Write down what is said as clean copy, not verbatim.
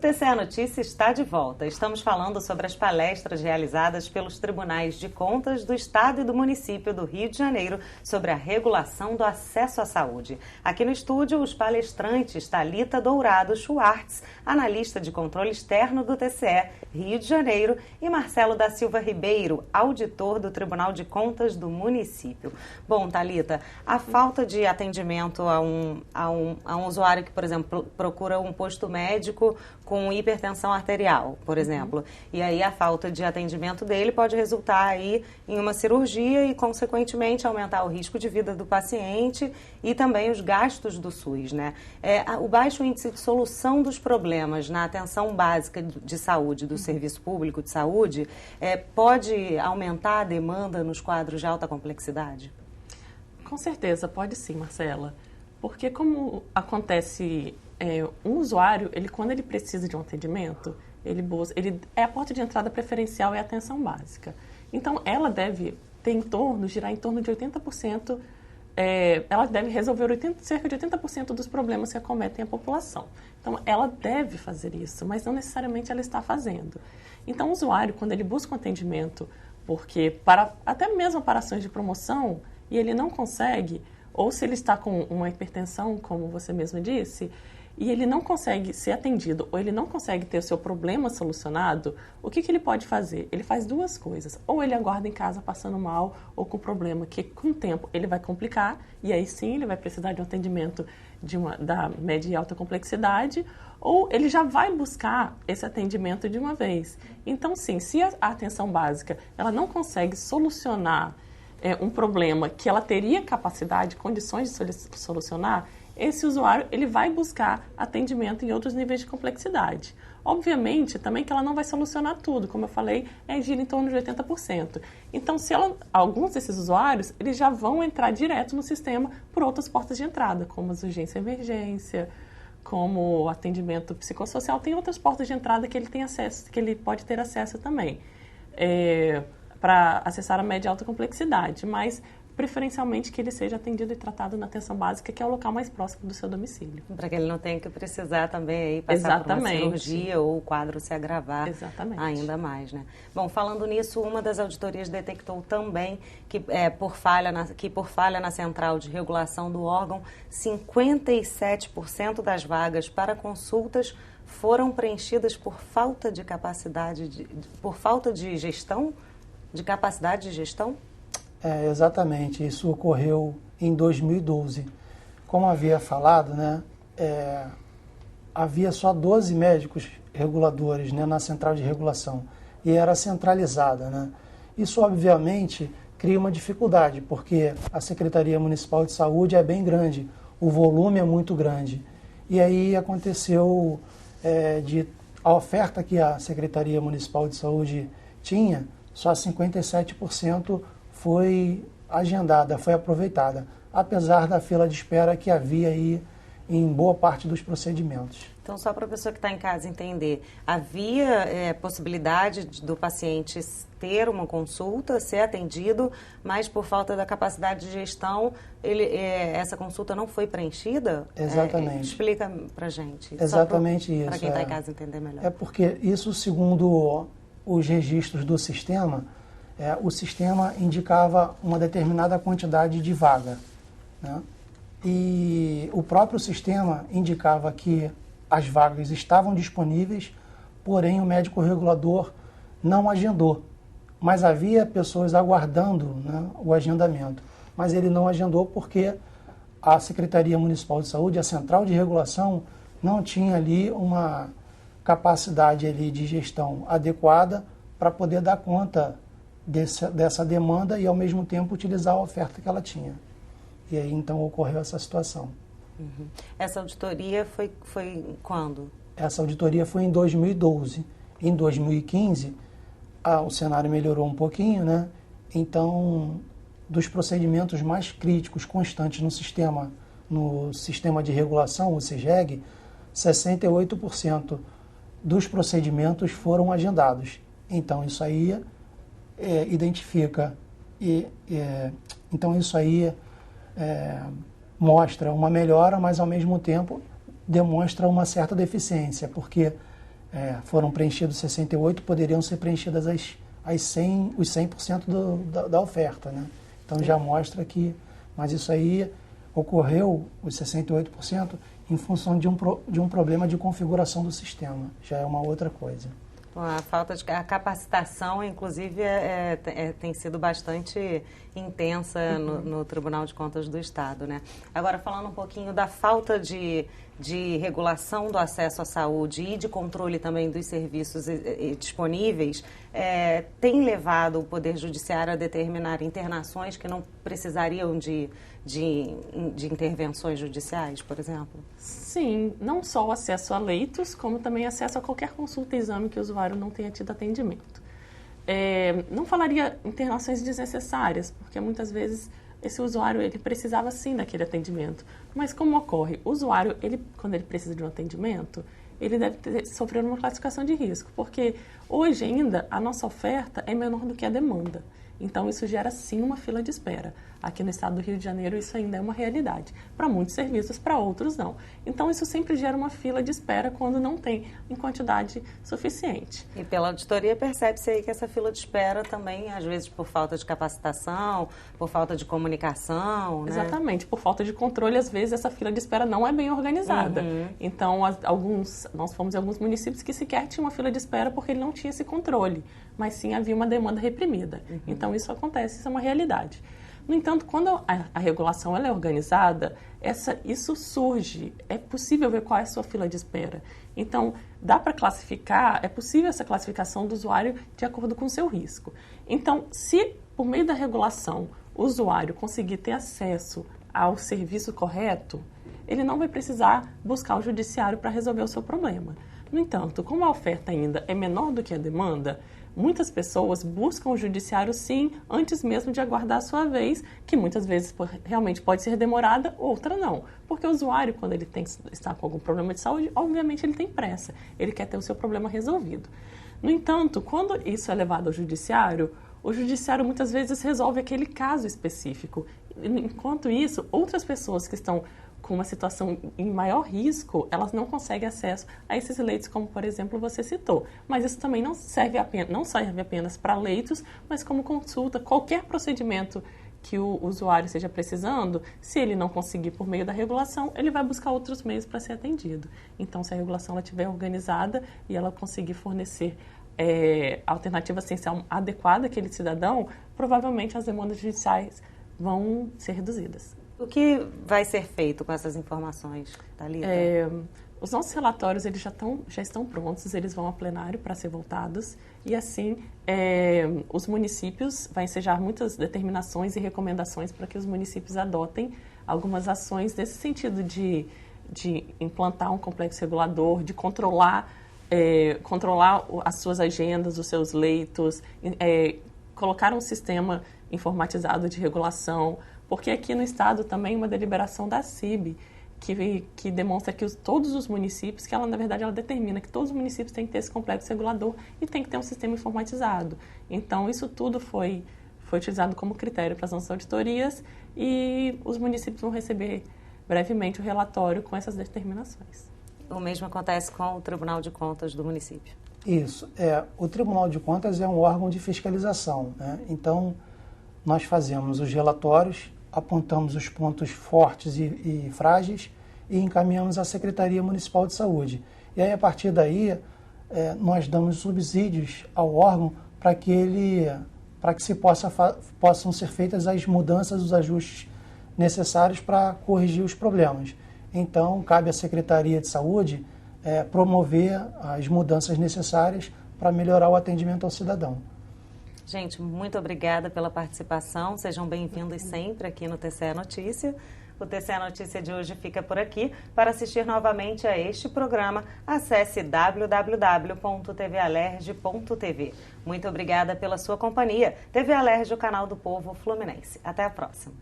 TCE Notícias está de volta. Estamos falando sobre as palestras realizadas pelos Tribunais de Contas do Estado e do Município do Rio de Janeiro sobre a regulação do acesso à saúde. Aqui no estúdio, os palestrantes Thalita Dourado Schwartz, analista de controle externo do TCE Rio de Janeiro, e Marcelo da Silva Ribeiro, auditor do Tribunal de Contas do município. Bom, Thalita, a falta de atendimento a um usuário que, por exemplo, procura um posto médico com hipertensão arterial, por exemplo, e aí a falta de atendimento dele pode resultar aí em uma cirurgia e, consequentemente, aumentar o risco de vida do paciente e também os gastos do SUS, né? O baixo índice de solução dos problemas na atenção básica de saúde do serviço público de saúde pode aumentar a demanda nos quadros de alta complexidade? Com certeza, pode sim, Marcela. Porque como acontece, um usuário, quando ele precisa de um atendimento, a porta de entrada preferencial é a atenção básica. Então, ela deve girar em torno de 80%, ela deve resolver cerca de 80% dos problemas que acometem a população. Então, ela deve fazer isso, mas não necessariamente ela está fazendo. Então, o usuário, quando ele busca um atendimento, porque até mesmo para ações de promoção, e ele não consegue, ou se ele está com uma hipertensão, como você mesmo disse, e ele não consegue ser atendido, ou ele não consegue ter o seu problema solucionado, o que ele pode fazer? Ele faz duas coisas. Ou ele aguarda em casa passando mal ou com problema que, com o tempo, ele vai complicar, e aí sim ele vai precisar de um atendimento da média e alta complexidade, ou ele já vai buscar esse atendimento de uma vez. Então, sim, se a atenção básica ela não consegue solucionar um problema que ela teria capacidade, condições de solucionar, esse usuário ele vai buscar atendimento em outros níveis de complexidade. Obviamente, também que ela não vai solucionar tudo, como eu falei, gira em torno de 80%. Então, alguns desses usuários, eles já vão entrar direto no sistema por outras portas de entrada, como as urgência e emergência, como o atendimento psicossocial. Tem outras portas de entrada que ele tem acesso, que ele pode ter acesso também, para acessar a média e alta complexidade, mas preferencialmente que ele seja atendido e tratado na atenção básica, que é o local mais próximo do seu domicílio. Para que ele não tenha que precisar também aí passar por uma cirurgia ou o quadro se agravar ainda mais, né? Bom, falando nisso, uma das auditorias detectou também que por falha na central de regulação do órgão, 57% das vagas para consultas foram preenchidas por falta de capacidade, por falta de gestão, de capacidade de gestão? Exatamente, isso ocorreu em 2012. Como havia falado, né, havia só 12 médicos reguladores, né, na central de regulação e era centralizada, né? Isso, obviamente, cria uma dificuldade, porque a Secretaria Municipal de Saúde é bem grande, o volume é muito grande. E aí aconteceu a oferta que a Secretaria Municipal de Saúde tinha, só 57% foi agendada, foi aproveitada, apesar da fila de espera que havia aí em boa parte dos procedimentos. Então, só para a pessoa que está em casa entender, havia possibilidade do paciente ter uma consulta, ser atendido, mas por falta da capacidade de gestão, essa consulta não foi preenchida? Exatamente. Explica para a gente. Exatamente isso. Para quem está em casa entender melhor. É porque isso, segundo os registros do sistema, o sistema indicava uma determinada quantidade de vaga, né? E o próprio sistema indicava que as vagas estavam disponíveis, porém o médico regulador não agendou. Mas havia pessoas aguardando, né, o agendamento. Mas ele não agendou porque a Secretaria Municipal de Saúde, a Central de Regulação, não tinha ali uma capacidade ali de gestão adequada para poder dar conta dessa demanda e, ao mesmo tempo, utilizar a oferta que ela tinha. E aí, então, ocorreu essa situação. Uhum. Essa auditoria foi quando? Essa auditoria foi em 2012. Em 2015, o cenário melhorou um pouquinho, né? Então, dos procedimentos mais críticos, constantes no sistema de regulação, o SIGEG, 68% dos procedimentos foram agendados. Então, isso aí identifica então isso aí mostra uma melhora, mas ao mesmo tempo demonstra uma certa deficiência, porque foram preenchidos 68, poderiam ser preenchidas os 100% da oferta, né? Então já mostra que, mas isso aí ocorreu, os 68%, em função de um problema de configuração do sistema, já é uma outra coisa. A falta de capacitação, inclusive, tem sido bastante intensa no Tribunal de Contas do Estado, né? Agora, falando um pouquinho da falta de regulação do acesso à saúde e de controle também dos serviços disponíveis, tem levado o Poder Judiciário a determinar internações que não precisariam de intervenções judiciais, por exemplo? Sim, não só o acesso a leitos, como também acesso a qualquer consulta e exame que o usuário não tenha tido atendimento. Não falaria internações desnecessárias, porque muitas vezes esse usuário ele precisava sim daquele atendimento. Mas como ocorre? O usuário, quando ele precisa de um atendimento, ele deve sofrer uma classificação de risco, porque hoje ainda a nossa oferta é menor do que a demanda. Então, isso gera sim uma fila de espera. Aqui no estado do Rio de Janeiro, isso ainda é uma realidade. Para muitos serviços, para outros não. Então, isso sempre gera uma fila de espera quando não tem em quantidade suficiente. E pela auditoria percebe-se aí que essa fila de espera também, às vezes, por falta de capacitação, por falta de comunicação, né? Exatamente. Por falta de controle, às vezes, essa fila de espera não é bem organizada. Então, nós fomos em alguns municípios que sequer tinham uma fila de espera porque ele não tinha esse controle, mas sim havia uma demanda reprimida. Então, isso acontece, isso é uma realidade. No entanto, quando a regulação ela é organizada, isso surge, é possível ver qual é a sua fila de espera. Então, dá para classificar, é possível essa classificação do usuário de acordo com o seu risco. Então, se por meio da regulação o usuário conseguir ter acesso ao serviço correto, ele não vai precisar buscar o judiciário para resolver o seu problema. No entanto, como a oferta ainda é menor do que a demanda, muitas pessoas buscam o judiciário, sim, antes mesmo de aguardar a sua vez, que muitas vezes realmente pode ser demorada, outra não. Porque o usuário, quando ele está com algum problema de saúde, obviamente ele tem pressa, ele quer ter o seu problema resolvido. No entanto, quando isso é levado ao judiciário, o judiciário muitas vezes resolve aquele caso específico. Enquanto isso, outras pessoas que estão com uma situação em maior risco, elas não conseguem acesso a esses leitos, como, por exemplo, você citou. Mas isso também não serve apenas para leitos, mas como consulta, qualquer procedimento que o usuário esteja precisando, se ele não conseguir por meio da regulação, ele vai buscar outros meios para ser atendido. Então, se a regulação estiver organizada e ela conseguir fornecer a alternativa essencial adequada àquele cidadão, provavelmente as demandas judiciais vão ser reduzidas. O que vai ser feito com essas informações, Thalita? Os nossos relatórios eles já estão prontos, eles vão a plenário para ser votados e assim os municípios, vai ensejar muitas determinações e recomendações para que os municípios adotem algumas ações nesse sentido de implantar um complexo regulador, de controlar as suas agendas, os seus leitos, colocar um sistema informatizado de regulação, porque aqui no estado também uma deliberação da CIB que demonstra que todos os municípios, que ela na verdade ela determina que todos os municípios têm que ter esse complexo regulador e tem que ter um sistema informatizado. Então isso tudo foi utilizado como critério para as nossas auditorias e os municípios vão receber brevemente o relatório com essas determinações. O mesmo acontece com o Tribunal de Contas do município? Isso. O Tribunal de Contas é um órgão de fiscalização, né? Então, nós fazemos os relatórios, apontamos os pontos fortes e frágeis e encaminhamos à Secretaria Municipal de Saúde. E aí, a partir daí, nós damos subsídios ao órgão para que possam ser feitas as mudanças, os ajustes necessários para corrigir os problemas. Então, cabe à Secretaria de Saúde promover as mudanças necessárias para melhorar o atendimento ao cidadão. Gente, muito obrigada pela participação. Sejam bem-vindos sempre aqui no TCE Notícia. O TCE Notícia de hoje fica por aqui. Para assistir novamente a este programa, acesse www.tvalerj.tv. Muito obrigada pela sua companhia. TV Alerj, o canal do povo fluminense. Até a próxima.